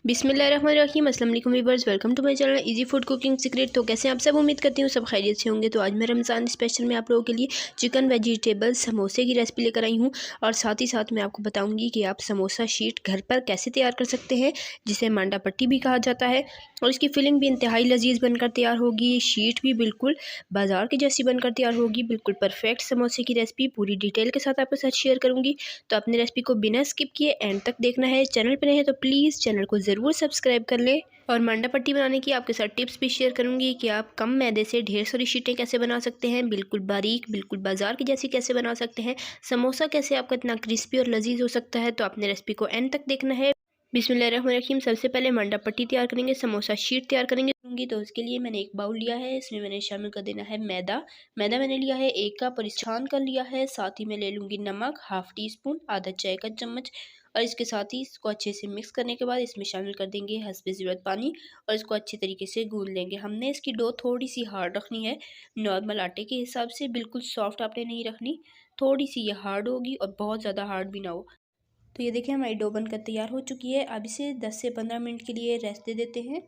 बिस्मिल्लाहिर्रहमानिर्रहीम। अस्सलाम वालेकुम viewers, welcome to my channel easy food cooking secret. तो कैसे आप सब, उम्मीद करती हूँ सब खैरियत से होंगे। तो आज मैं रमज़ान स्पेशल में आप लोगों के लिए चिकन वेजिटेबल समोसे की रेसिपी लेकर आई हूँ और साथ ही साथ मैं आपको बताऊँगी कि आप समोसा शीट घर पर कैसे तैयार कर सकते हैं, जिसे मांडा पट्टी भी कहा जाता है। और इसकी फिलिंग भी इंतहाई लजीज बनकर तैयार होगी, शीट भी बिल्कुल बाजार की जैसी बनकर तैयार होगी। बिल्कुल परफेक्ट समोसे की रेसिपी पूरी डिटेल के साथ आपके साथ शेयर करूँगी। तो अपनी रेसिपी को बिना स्किप किए एंड तक देखना है। चैनल पर नए हैं तो प्लीज़ चैनल को ज़रूर सब्सक्राइब कर ले। और मांडा पट्टी बनाने की आपके साथ टिप्स भी शेयर करूंगी कि आप कम मैदे से ढेर सारी शीटें कैसे बना सकते हैं, बिल्कुल बारीक, बिल्कुल बाजार की जैसी कैसे बना सकते हैं, समोसा कैसे आपका इतना क्रिस्पी और लजीज हो सकता है। तो आपने रेसिपी को एंड तक देखना है। बिस्मिल्लाहिर्रहमानिर्रहीम। सबसे पहले मांडा पट्टी तैयार करेंगे, समोसा शीट तैयार करेंगे। तो उसके लिए मैंने एक बाउल लिया है, इसमें मैंने शामिल कर देना है मैदा। मैदा मैंने लिया है 1 कप और छान कर लिया है। साथ ही मैं ले लूँगी नमक हाफ टी स्पून, आधा चाय का चम्मच। और इसके साथ ही इसको अच्छे से मिक्स करने के बाद इसमें शामिल कर देंगे हस्बे ज़रूरत पानी और इसको अच्छे तरीके से गूंद लेंगे। हमने इसकी डो थोड़ी सी हार्ड रखनी है, नॉर्मल आटे के हिसाब से, बिल्कुल सॉफ्ट आपने नहीं रखनी। थोड़ी सी ये हार्ड होगी और बहुत ज़्यादा हार्ड भी ना हो। तो ये देखिए हमारी डो बनकर तैयार हो चुकी है। अब इसे 10 से 15 मिनट के लिए रेस्ट दे देते हैं।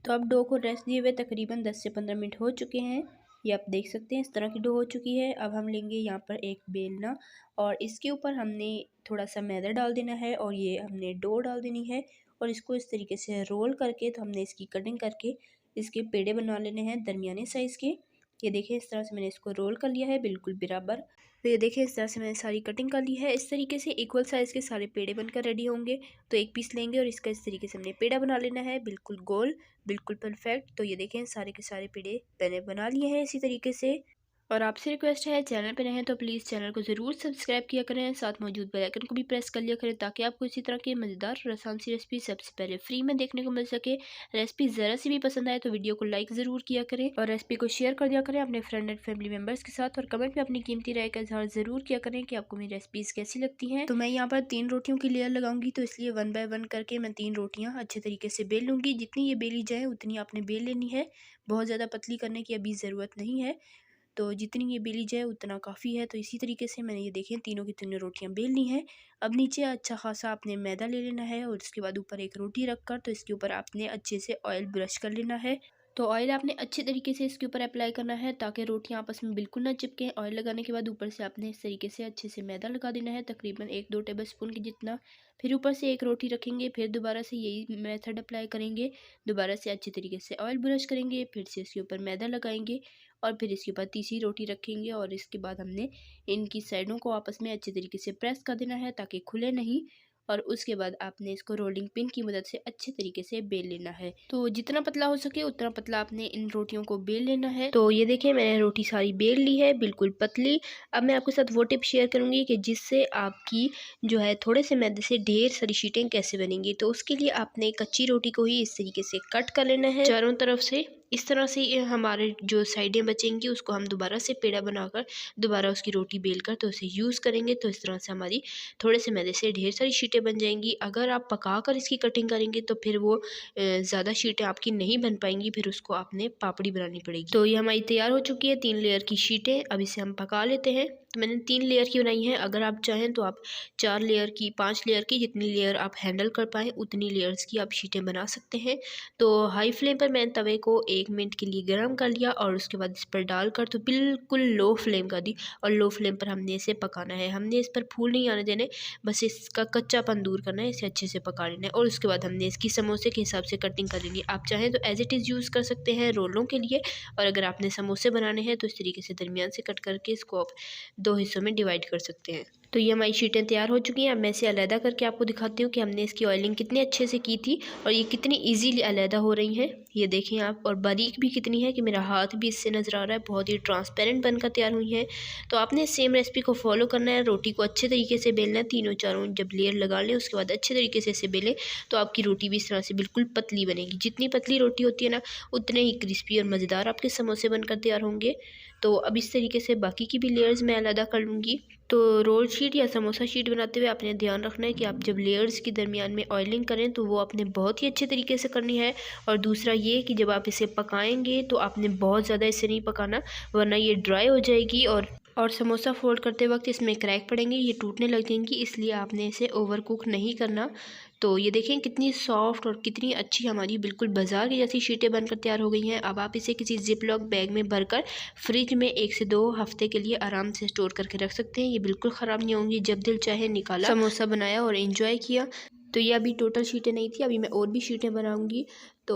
तो अब डो को रेस्ट दिए हुए तकरीबन 10 से 15 मिनट हो चुके हैं। ये आप देख सकते हैं इस तरह की डो हो चुकी है। अब हम लेंगे यहाँ पर एक बेलना और इसके ऊपर हमने थोड़ा सा मैदा डाल देना है और ये हमने डो डाल देनी है और इसको इस तरीके से रोल करके, तो हमने इसकी कटिंग करके इसके पेड़े बना लेने हैं दरमियाने साइज़ के। ये देखिए इस तरह से मैंने इसको रोल कर लिया है बिल्कुल बराबर। तो ये देखिए इस तरह से मैंने सारी कटिंग कर ली है। इस तरीके से इक्वल साइज़ के सारे पेड़े बनकर रेडी होंगे। तो एक पीस लेंगे और इसका इस तरीके से हमने पेड़ा बना लेना है, बिल्कुल गोल, बिल्कुल परफेक्ट। तो ये देखें सारे के सारे पेड़े मैंने बना लिए हैं इसी तरीके से। और आपसे रिक्वेस्ट है, चैनल पर रहें तो प्लीज़ चैनल को ज़रूर सब्सक्राइब किया करें, साथ मौजूद बेल आइकन को भी प्रेस कर लिया करें ताकि आपको इसी तरह की मज़ेदार और आसान सी रेसिपी सबसे पहले फ्री में देखने को मिल सके। रेसिपी ज़रा सी भी पसंद आए तो वीडियो को लाइक ज़रूर किया करें और रेसिपी को शेयर कर दिया करें अपने फ्रेंड एंड फैमिली मेम्बर्स के साथ। और कमेंट में अपनी कीमती राय का इजहार ज़रूर किया करें कि आपको मेरी रेसिपीज़ कैसी लगती हैं। तो मैं यहाँ पर 3 रोटियों की लेयर लगाऊंगी, तो इसलिए 1 बाय 1 करके मैं 3 रोटियाँ अच्छे तरीके से बेल लूँगी। जितनी ये बेली जाए उतनी आपने बेल लेनी है, बहुत ज़्यादा पतली करने की अभी ज़रूरत नहीं है। तो जितनी ये बेली जाए उतना काफ़ी है। तो इसी तरीके से मैंने ये देखें तीनों की तीनों रोटियां बेल ली हैं। अब नीचे अच्छा खासा आपने मैदा ले लेना है और उसके बाद ऊपर एक रोटी रखकर, तो इसके ऊपर आपने अच्छे से ऑयल ब्रश कर लेना है। तो ऑयल आपने अच्छे तरीके से इसके ऊपर अप्लाई करना है ताकि रोटियां आपस में बिल्कुल ना चिपकें। ऑयल लगाने के बाद ऊपर से आपने इस तरीके से अच्छे से मैदा लगा देना है, तकरीबन 1-2 टेबल स्पून के जितना। फिर ऊपर से एक रोटी रखेंगे, फिर दोबारा से यही मेथड अप्लाई करेंगे, दोबारा से अच्छे तरीके से ऑयल ब्रश करेंगे, फिर से इसके ऊपर मैदा लगाएंगे और फिर इसके ऊपर तीसरी रोटी रखेंगे। और इसके बाद हमने इनकी साइडों को आपस में अच्छे तरीके से प्रेस कर देना है ताकि खुले नहीं। और उसके बाद आपने इसको रोलिंग पिन की मदद से अच्छे तरीके से बेल लेना है। तो जितना पतला हो सके उतना पतला आपने इन रोटियों को बेल लेना है। तो ये देखें मैंने रोटी सारी बेल ली है बिल्कुल पतली। अब मैं आपके साथ वो टिप शेयर करूंगी कि जिससे आपकी जो है थोड़े से मैदे से ढेर सारी शीटें कैसे बनेंगी। तो उसके लिए आपने कच्ची रोटी को ही इस तरीके से कट कर लेना है चारों तरफ से। इस तरह से ये हमारे जो साइडें बचेंगी उसको हम दोबारा से पेड़ा बनाकर दोबारा उसकी रोटी बेलकर तो उसे यूज़ करेंगे। तो इस तरह से हमारी थोड़े से मैदे से ढेर सारी शीटें बन जाएंगी। अगर आप पका कर इसकी कटिंग करेंगे तो फिर वो ज़्यादा शीटें आपकी नहीं बन पाएंगी, फिर उसको आपने पापड़ी बनानी पड़ेगी। तो ये हमारी तैयार हो चुकी है 3 लेयर की शीटें। अब इसे हम पका लेते हैं। तो मैंने 3 लेयर की बनाई है, अगर आप चाहें तो आप 4 लेयर की, 5 लेयर की, जितनी लेयर आप हैंडल कर पाएँ उतनी लेयर्स की आप शीटें बना सकते हैं। तो हाई फ्लेम पर मैंने तवे को 1 मिनट के लिए गर्म कर लिया और उसके बाद इस पर डालकर तो बिल्कुल लो फ्लेम कर दी और लो फ्लेम पर हमने इसे पकाना है। हमने इस पर फूल नहीं आने देने, बस इसका कच्चापन दूर करना है, इसे अच्छे से पका लेना है। और उसके बाद हमने इसकी समोसे के हिसाब से कटिंग कर लेनी है। आप चाहें तो एज इट इज़ यूज़ कर सकते हैं रोलों के लिए, और अगर आपने समोसे बनाने हैं तो इस तरीके से दरमियान से कट करके इसको आप 2 हिस्सों में डिवाइड कर सकते हैं। तो ये हमारी शीटें तैयार हो चुकी हैं। अब मैं इसे अलहदा करके आपको दिखाती हूँ कि हमने इसकी ऑयलिंग कितने अच्छे से की थी और ये कितनी इजीली अलहदा हो रही हैं। ये देखें आप, और बारीक भी कितनी है कि मेरा हाथ भी इससे नज़र आ रहा है, बहुत ही ट्रांसपेरेंट बनकर तैयार हुई है। तो आपने सेम रेसिपी को फॉलो करना है। रोटी को अच्छे तरीके से बेलना है, तीनों चारों जब लेयर लगा लें उसके बाद अच्छे तरीके से इसे बेलें तो आपकी रोटी भी इस तरह से बिल्कुल पतली बनेगी। जितनी पतली रोटी होती है ना उतने ही क्रिस्पी और मज़ेदार आपके समोसे बनकर तैयार होंगे। तो अब इस तरीके से बाकी की भी लेयर्स मैं अलहदा कर लूँगी। तो रोल शीट या समोसा शीट बनाते हुए आपने ध्यान रखना है कि आप जब लेयर्स के दरमियान में ऑयलिंग करें तो वो आपने बहुत ही अच्छे तरीके से करनी है। और दूसरा ये कि जब आप इसे पकाएंगे तो आपने बहुत ज़्यादा इसे नहीं पकाना, वरना ये ड्राई हो जाएगी और समोसा फोल्ड करते वक्त इसमें क्रैक पड़ेंगे, ये टूटने लग जाएंगी। इसलिए आपने इसे ओवर कुक नहीं करना। तो ये देखें कितनी सॉफ्ट और कितनी अच्छी हमारी बिल्कुल बाजार की जैसी शीटें बनकर तैयार हो गई हैं। अब आप इसे किसी जिप लॉक बैग में भरकर फ्रिज में 1 से 2 हफ्ते के लिए आराम से स्टोर करके रख सकते हैं। ये बिल्कुल ख़राब नहीं होंगी। जब दिल चाहे निकाला, समोसा बनाया और एंजॉय किया। तो ये अभी टोटल शीटें नहीं थी, अभी मैं और भी शीटें बनाऊंगी। तो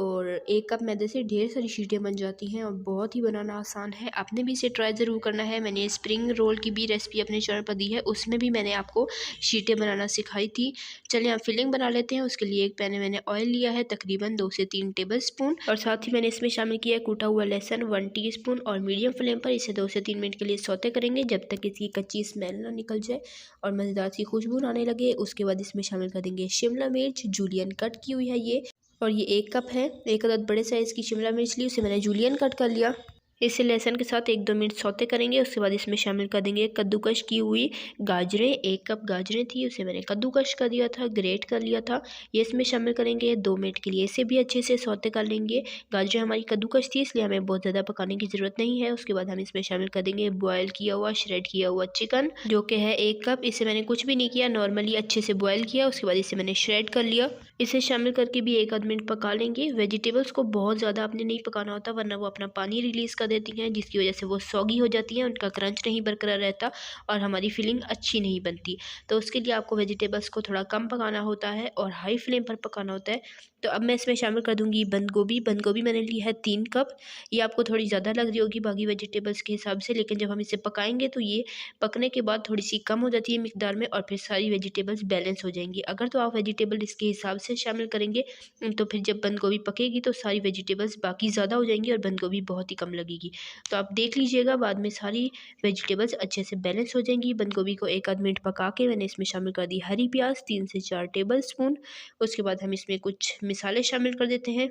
1 कप मैदे से ढेर सारी शीटें बन जाती हैं और बहुत ही बनाना आसान है। आपने भी इसे ट्राई ज़रूर करना है। मैंने स्प्रिंग रोल की भी रेसिपी अपने चैनल पर दी है, उसमें भी मैंने आपको शीटें बनाना सिखाई थी। चलिए हम फिलिंग बना लेते हैं। उसके लिए एक पैन में मैंने ऑयल लिया है तकरीबन 2 से 3 टेबल स्पून, और साथ ही मैंने इसमें शामिल किया है कूटा हुआ लहसुन 1 टीस्पून, और मीडियम फ्लेम पर इसे 2 से 3 मिनट के लिए सौते करेंगे जब तक इसकी कच्ची स्मेल ना निकल जाए और मज़ेदार सी खुशबू आने लगे। उसके बाद इसमें शामिल कर देंगे शिमला मिर्च, जूलियन कट की हुई है ये, और ये 1 कप है। 1 अदद बड़े साइज़ की शिमला मिर्च ली, उसे मैंने जूलियन कट कर लिया। इसे लहसुन के साथ 1-2 मिनट सौते करेंगे। उसके बाद इसमें शामिल कर देंगे कद्दूकश की हुई गाजरें। 1 कप गाजरें थी, उसे मैंने कद्दूकश कर दिया था, ग्रेट कर लिया था। ये इसमें शामिल करेंगे 2 मिनट के लिए, इसे भी अच्छे से सौते कर लेंगे। गाजरें हमारी कद्दूकश थी इसलिए हमें बहुत ज़्यादा पकाने की ज़रूरत नहीं है। उसके बाद हम इसमें शामिल कर देंगे बॉयल किया हुआ, श्रेड किया हुआ चिकन, जो कि है 1 कप। इसे मैंने कुछ भी नहीं किया, नॉर्मली अच्छे से बॉयल किया। उसके बाद इसे मैंने श्रेड कर लिया। इसे शामिल करके भी 1 आध मिनट पका लेंगे। वेजिटेबल्स को बहुत ज़्यादा आपने नहीं पकाना होता, वरना वो अपना पानी रिलीज़ कर देती हैं, जिसकी वजह से वो सॉगी हो जाती हैं, उनका क्रंच नहीं बरकरार रहता और हमारी फिलिंग अच्छी नहीं बनती। तो उसके लिए आपको वेजिटेबल्स को थोड़ा कम पकाना होता है और हाई फ्लेम पर पकाना होता है। तो अब मैं इसमें शामिल कर दूंगी बंद गोभी। बंद गोभी मैंने ली है 3 कप। ये आपको थोड़ी ज़्यादा लग रही होगी बाकी वेजिटेबल्स के हिसाब से, लेकिन जब हम इसे पकाएंगे तो ये पकने के बाद थोड़ी सी कम हो जाती है मिकदार में और फिर सारी वेजिटेबल्स बैलेंस हो जाएंगी। अगर तो आप वेजिटेबल इसके हिसाब से शामिल करेंगे तो फिर जब बंद गोभी पकेगी तो सारी वेजिटेबल्स बाकी ज़्यादा हो जाएंगी और बंद गोभी बहुत ही कम लगेगी। तो आप देख लीजिएगा, बाद में सारी वेजिटेबल्स अच्छे से बैलेंस हो जाएंगी। बंद गोभी को 1 आध मिनट पका के मैंने इसमें शामिल कर दी हरी प्याज 3 से 4 टेबल स्पून। उसके बाद हम इसमें कुछ मसाले शामिल कर देते हैं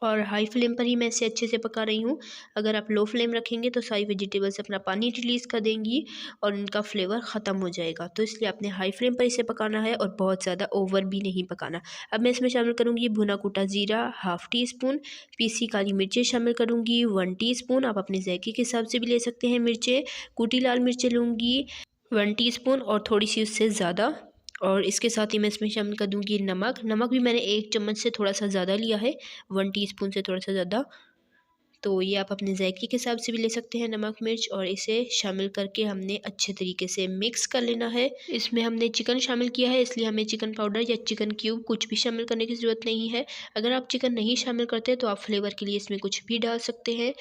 और हाई फ्लेम पर ही मैं इसे अच्छे से पका रही हूँ। अगर आप लो फ्लेम रखेंगे तो सारी वेजिटेबल्स अपना पानी रिलीज़ कर देंगी और इनका फ्लेवर ख़त्म हो जाएगा। तो इसलिए आपने हाई फ्लेम पर इसे पकाना है और बहुत ज़्यादा ओवर भी नहीं पकाना। अब मैं इसमें शामिल करूँगी भुना कूटा ज़ीरा 1/2 टीस्पून, पीसी काली मिर्चें शामिल करूँगी 1 टीस्पून। आप अपने जायके के हिसाब से भी ले सकते हैं मिर्चें। कूटी लाल मिर्चें लूँगी 1 टीस्पून और थोड़ी सी उससे ज़्यादा, और इसके साथ ही मैं इसमें शामिल कर दूँगी नमक। नमक भी मैंने 1 चम्मच से थोड़ा सा ज़्यादा लिया है, 1 टीस्पून से थोड़ा सा ज़्यादा। तो ये आप अपने जायके के हिसाब से भी ले सकते हैं नमक मिर्च, और इसे शामिल करके हमने अच्छे तरीके से मिक्स कर लेना है। इसमें हमने चिकन शामिल किया है इसलिए हमें चिकन पाउडर या चिकन क्यूब कुछ भी शामिल करने की ज़रूरत नहीं है। अगर आप चिकन नहीं शामिल करते तो आप फ्लेवर के लिए इसमें कुछ भी डाल सकते हैं।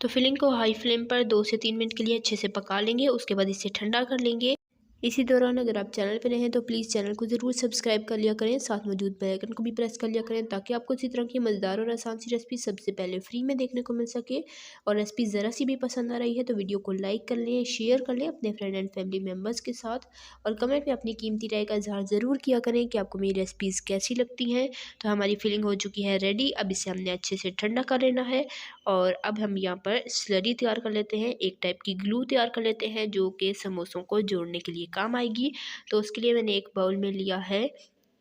तो फिलिंग को हाई फ्लेम पर 2 से 3 मिनट के लिए अच्छे से पका लेंगे। उसके बाद इसे ठंडा कर लेंगे। इसी दौरान अगर आप चैनल पर नए हैं तो प्लीज़ चैनल को ज़रूर सब्सक्राइब कर लिया करें, साथ मौजूद बेल आइकन को भी प्रेस कर लिया करें ताकि आपको इसी तरह की मज़ेदार और आसान सी रेसिपी सबसे पहले फ्री में देखने को मिल सके। और रेसिपी ज़रा सी भी पसंद आ रही है तो वीडियो को लाइक कर लें, शेयर कर लें अपने फ्रेंड एंड फैमिली मेम्बर्स के साथ, और कमेंट में अपनी कीमती राय का इजहार ज़रूर किया करें कि आपको मेरी रेसिपीज़ कैसी लगती हैं। तो हमारी फिलिंग हो चुकी है रेडी। अब इसे हमने अच्छे से ठंडा कर लेना है और अब हम यहाँ पर स्लरी तैयार कर लेते हैं। एक टाइप की ग्लू तैयार कर लेते हैं जो कि समोसों को जोड़ने के लिए काम आएगी। तो उसके लिए मैंने एक बाउल में लिया है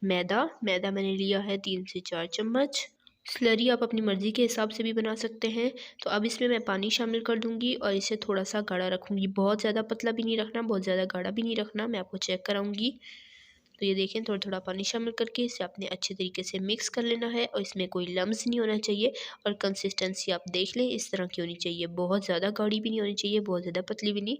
मैदा मैंने लिया है 3 से 4 चम्मच। स्लरी आप अपनी मर्ज़ी के हिसाब से भी बना सकते हैं। तो अब इसमें मैं पानी शामिल कर दूंगी और इसे थोड़ा सा गाढ़ा रखूंगी। बहुत ज़्यादा पतला भी नहीं रखना, बहुत ज़्यादा गाढ़ा भी नहीं रखना, मैं आपको चेक कराऊंगी। तो ये देखें, थोड़ा थोड़ा पानी शामिल करके इसे आपने अच्छे तरीके से मिक्स कर लेना है और इसमें कोई लम्स नहीं होना चाहिए। और कंसिस्टेंसी आप देख लें, इस तरह की होनी चाहिए, बहुत ज़्यादा गाढ़ी भी नहीं होनी चाहिए, बहुत ज़्यादा पतली भी नहीं।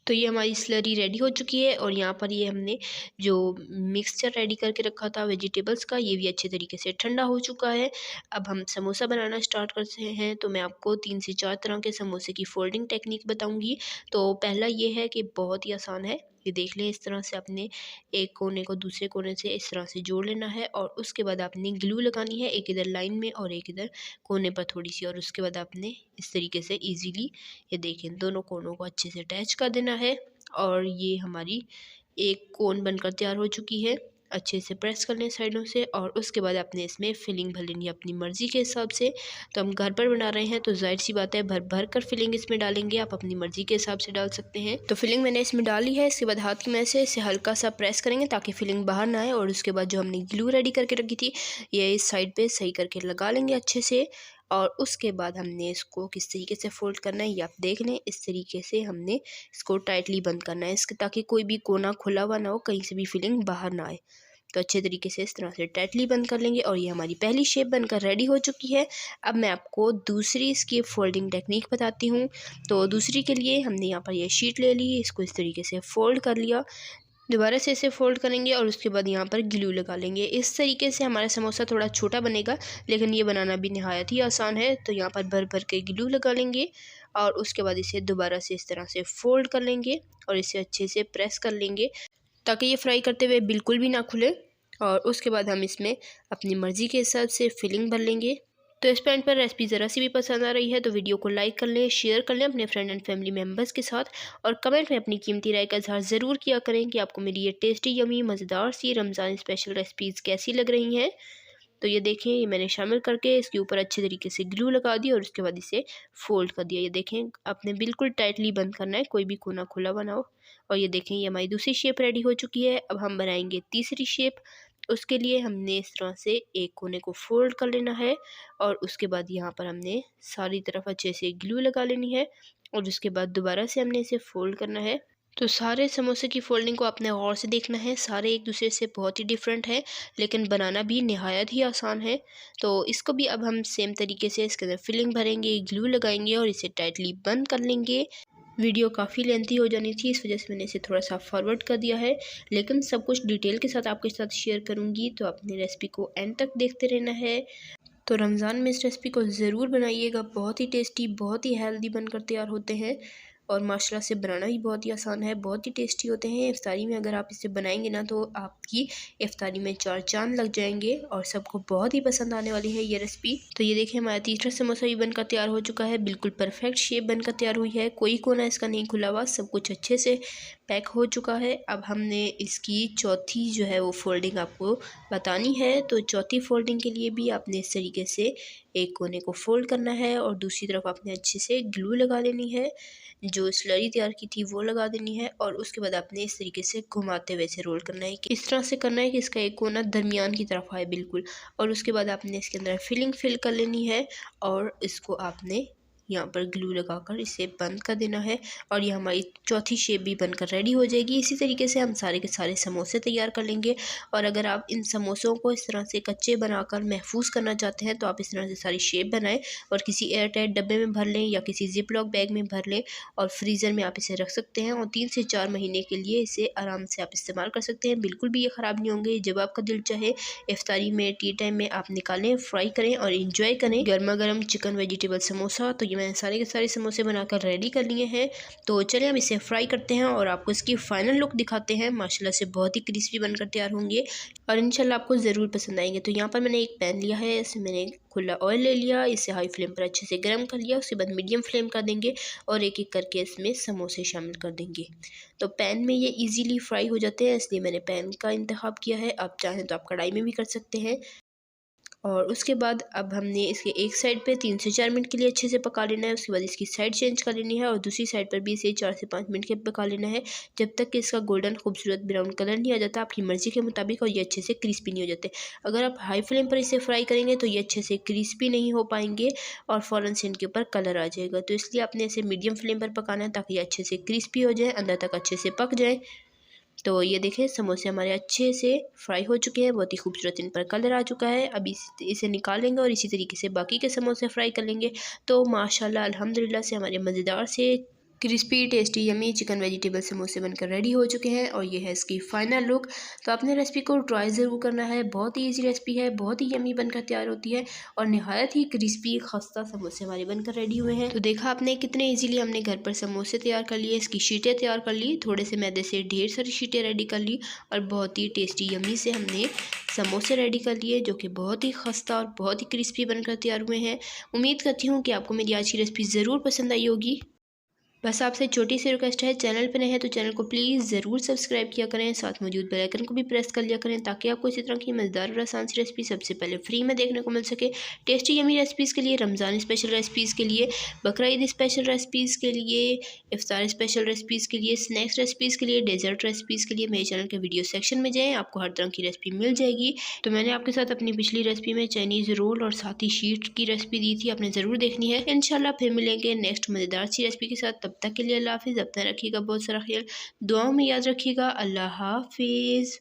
तो ये हमारी स्लरी रेडी हो चुकी है और यहाँ पर ये हमने जो मिक्सचर रेडी करके रखा था वेजिटेबल्स का, ये भी अच्छे तरीके से ठंडा हो चुका है। अब हम समोसा बनाना स्टार्ट करते हैं। तो मैं आपको 3 से 4 तरह के समोसे की फोल्डिंग टेक्निक बताऊंगी। तो पहला ये है कि बहुत ही आसान है, ये देख लें, इस तरह से आपने एक कोने को दूसरे कोने से इस तरह से जोड़ लेना है और उसके बाद आपने ग्लू लगानी है, एक इधर लाइन में और एक इधर कोने पर थोड़ी सी, और उसके बाद आपने इस तरीके से इजीली, ये देखें, दोनों कोनों को अच्छे से अटैच कर देना है। और ये हमारी एक कोन बनकर तैयार हो चुकी है। अच्छे से प्रेस कर लें साइडों से और उसके बाद आपने इसमें फिलिंग भर लेनी है अपनी मर्ज़ी के हिसाब से। तो हम घर पर बना रहे हैं तो जाहिर सी बात है भर भर कर फिलिंग इसमें डालेंगे, आप अपनी मर्ज़ी के हिसाब से डाल सकते हैं। तो फिलिंग मैंने इसमें डाली है। इसके बाद हाथ की मदद से इसे हल्का सा प्रेस करेंगे ताकि फिलिंग बाहर ना आए, और उसके बाद जो हमने ग्लू रेडी करके रखी थी ये इस साइड पर सही करके लगा लेंगे अच्छे से। और उसके बाद हमने इसको किस तरीके से फोल्ड करना है ये आप देख लें, इस तरीके से हमने इसको टाइटली बंद करना है इसके, ताकि कोई भी कोना खुला हुआ ना हो, कहीं से भी फिलिंग बाहर ना आए। तो अच्छे तरीके से इस तरह से टाइटली बंद कर लेंगे और ये हमारी पहली शेप बनकर रेडी हो चुकी है। अब मैं आपको दूसरी इसकी फोल्डिंग टेक्निक बताती हूँ। तो दूसरी के लिए हमने यहाँ पर ये शीट ले ली, इसको इस तरीके से फ़ोल्ड कर लिया, दोबारा से इसे फ़ोल्ड करेंगे और उसके बाद यहाँ पर ग्लू लगा लेंगे। इस तरीके से हमारा समोसा थोड़ा छोटा बनेगा, लेकिन ये बनाना भी नहायत ही आसान है। तो यहाँ पर भर भर के ग्लू लगा लेंगे और उसके बाद इसे दोबारा से इस तरह से फ़ोल्ड कर लेंगे और इसे अच्छे से प्रेस कर लेंगे ताकि ये फ्राई करते हुए बिल्कुल भी ना खुले। और उसके बाद हम इसमें अपनी मर्ज़ी के हिसाब से फिलिंग भर लेंगे। तो इस पॉइंट पर रेसिपी ज़रा सी भी पसंद आ रही है तो वीडियो को लाइक कर लें, शेयर कर लें अपने फ्रेंड एंड फैमिली मेम्बर्स के साथ, और कमेंट में अपनी कीमती राय का इजहार ज़रूर किया करें कि आपको मेरी ये टेस्टी यमी मज़ेदार सी रमज़ान स्पेशल रेसिपीज़ कैसी लग रही हैं। तो ये देखें, ये मैंने शामिल करके इसके ऊपर अच्छे तरीके से ग्लू लगा दी और उसके बाद इसे फ़ोल्ड कर दिया। ये देखें, आपने बिल्कुल टाइटली बंद करना है, कोई भी कोना खुला बनाओ। और ये देखें, ये हमारी दूसरी शेप रेडी हो चुकी है। अब हम बनाएंगे तीसरी शेप। उसके लिए हमने इस तरह से एक कोने को फ़ोल्ड कर लेना है और उसके बाद यहाँ पर हमने सारी तरफ अच्छे से ग्लू लगा लेनी है और उसके बाद दोबारा से हमने इसे फ़ोल्ड करना है। तो सारे समोसे की फ़ोल्डिंग को आपने गौर से देखना है, सारे एक दूसरे से बहुत ही डिफरेंट है, लेकिन बनाना भी नहायत ही आसान है। तो इसको भी अब हम सेम तरीके से इसके अंदर फिलिंग भरेंगे, ग्लू लगाएंगे और इसे टाइटली बंद कर लेंगे। वीडियो काफ़ी लेंथी हो जानी थी, इस वजह से मैंने इसे थोड़ा सा फॉरवर्ड कर दिया है, लेकिन सब कुछ डिटेल के साथ आपके साथ शेयर करूँगी, तो अपनी रेसिपी को एंड तक देखते रहना है। तो रमज़ान में इस रेसिपी को ज़रूर बनाइएगा, बहुत ही टेस्टी, बहुत ही हेल्दी बनकर तैयार होते हैं और माशाल्लाह से बनाना भी बहुत ही आसान है, बहुत ही टेस्टी होते हैं। इफ्तारी में अगर आप इसे बनाएंगे ना तो आपकी इफ्तारी में चार चांद लग जाएंगे और सबको बहुत ही पसंद आने वाली है ये रेसिपी। तो ये देखिए, हमारा तीसरा समोसा भी बनकर तैयार हो चुका है, बिल्कुल परफेक्ट शेप बनकर तैयार हुई है, कोई कोना इसका नहीं खुला हुआ, सब कुछ अच्छे से पैक हो चुका है। अब हमने इसकी चौथी जो है वो फोल्डिंग आपको बतानी है। तो चौथी फोल्डिंग के लिए भी आपने इस तरीके से एक कोने को फोल्ड करना है और दूसरी तरफ आपने अच्छे से ग्लू लगा लेनी है, जो स्लरी तैयार की थी वो लगा देनी है और उसके बाद आपने इस तरीके से घुमाते हुए इसे रोल करना है कि इस तरह से करना है कि इसका एक कोना दरमियान की तरफ आए बिल्कुल। और उसके बाद आपने इसके अंदर फिलिंग फिल कर लेनी है और इसको आपने यहाँ पर ग्लू लगाकर इसे बंद कर देना है और ये हमारी चौथी शेप भी बनकर रेडी हो जाएगी। इसी तरीके से हम सारे के सारे समोसे तैयार कर लेंगे। और अगर आप इन समोसों को इस तरह से कच्चे बनाकर महफूज करना चाहते हैं तो आप इस तरह से सारी शेप बनाएं और किसी एयर टाइट डब्बे में भर लें या किसी जिप लॉक बैग में भर लें और फ्रीज़र में आप इसे रख सकते हैं और 3 से 4 महीने के लिए इसे आराम से आप इस्तेमाल कर सकते हैं। बिल्कुल भी ये ख़राब नहीं होंगे। जब आपका दिल चाहे इफ्तारी में, टी टाइम में आप निकालें, फ्राई करें और इंजॉय करें गर्मा गर्म चिकन वेजिटेबल समोसा। तो ये मैंने सारे के सारे समोसे बनाकर रेडी कर लिए हैं। तो चलिए हम इसे फ्राई करते हैं और आपको इसकी फाइनल लुक दिखाते हैं। माशाल्लाह से बहुत ही क्रिस्पी बनकर तैयार होंगे और इंशाल्लाह आपको ज़रूर पसंद आएंगे। तो यहाँ पर मैंने एक पैन लिया है, इसे मैंने खुला ऑयल ले लिया, इसे हाई फ्लेम पर अच्छे से गर्म कर लिया, उसके बाद मीडियम फ्लेम कर देंगे और एक एक करके इसमें समोसे शामिल कर देंगे। तो पैन में ये इजीली फ्राई हो जाते हैं, इसलिए मैंने पैन का इंतखाब किया है। आप चाहें तो आप कढ़ाई में भी कर सकते हैं। और उसके बाद अब हमने इसके एक साइड पे 3 से 4 मिनट के लिए अच्छे से पका लेना है। उसके बाद इसकी साइड चेंज कर लेनी है और दूसरी साइड पर भी इसे 4 से 5 मिनट के पका लेना है, जब तक कि इसका गोल्डन खूबसूरत ब्राउन कलर नहीं आ जाता आपकी मर्ज़ी के मुताबिक और ये अच्छे से क्रिस्पी नहीं हो जाते। अगर आप हाई फ्लेम पर इसे फ्राई करेंगे तो ये अच्छे से क्रिस्पी नहीं हो पाएंगे और फ़ौरन से इनके ऊपर कलर आ जाएगा। तो इसलिए आपने इसे मीडियम फ्लेम पर पकाना है ताकि ये अच्छे से क्रिस्पी हो जाए, अंदर तक अच्छे से पक जाए। तो ये देखें, समोसे हमारे अच्छे से फ्राई हो चुके हैं, बहुत ही खूबसूरत इन पर कलर आ चुका है। अब इसे निकालेंगे और इसी तरीके से बाकी के समोसे फ्राई कर लेंगे। तो माशाल्लाह अल्हम्दुलिल्लाह से हमारे मज़ेदार से crispy tasty yummy chicken vegetable समोसे बनकर रेडी हो चुके हैं और ये है इसकी फ़ाइनल लुक। तो आपने रेसिपी को ट्राई ज़रूर करना है, बहुत ही ईजी रेसिपी है, बहुत ही यमी बनकर तैयार होती है और नहायत ही क्रिस्पी खस्ता समोसे हमारे बनकर रेडी हुए हैं। तो देखा आपने कितने ईजीली हमने घर पर समोसे तैयार कर लिए, इसकी शीटें तैयार कर ली, थोड़े से मैदे से ढेर सारी शीटें रेडी कर ली और बहुत ही टेस्टी यमी से हमने समोसे रेडी कर लिए जो कि बहुत ही खस्ता और बहुत ही क्रिस्पी बनकर तैयार हुए हैं। उम्मीद करती हूँ कि आपको मेरी आज की रेसिपी ज़रूर पसंद आई होगी। बस आपसे छोटी सी रिक्वेस्ट है, चैनल पर नए हैं तो चैनल को प्लीज़ ज़रूर सब्सक्राइब किया करें, साथ मौजूद बेल आइकन को भी प्रेस कर लिया करें ताकि आपको इसी तरह की मज़ेदार और आसान सी रेसिपी सबसे पहले फ्री में देखने को मिल सके। टेस्टी यमी रेसिपीज़ के लिए, रमज़ान स्पेशल रेसिपीज़ के लिए, बकरा ईद स्पेशल रेसिपीज़ के लिए, इफ्तार स्पेशल रेसिपीज़ के लिए, स्नैक्स रेसिपीज़ के लिए, डेजर्ट रेसिपीज़ के लिए मेरे चैनल के वीडियो सेक्शन में जाएँ, आपको हर तरह की रेसिपी मिल जाएगी। तो मैंने आपके साथ अपनी पिछली रेसिपी में चाइनीज़ रोल और साथ ही शीट की रेसिपी दी थी, आपने ज़रूर देखनी है। इंशाल्लाह फिर मिलेंगे नेक्स्ट मज़ेदार सी रेसिपी के साथ, तब तक के लिए अल्लाह हाफ़िज़। अपना रखिएगा बहुत सारा ख्याल, दुआओं में याद रखिएगा। अल्लाह हाफ़िज़।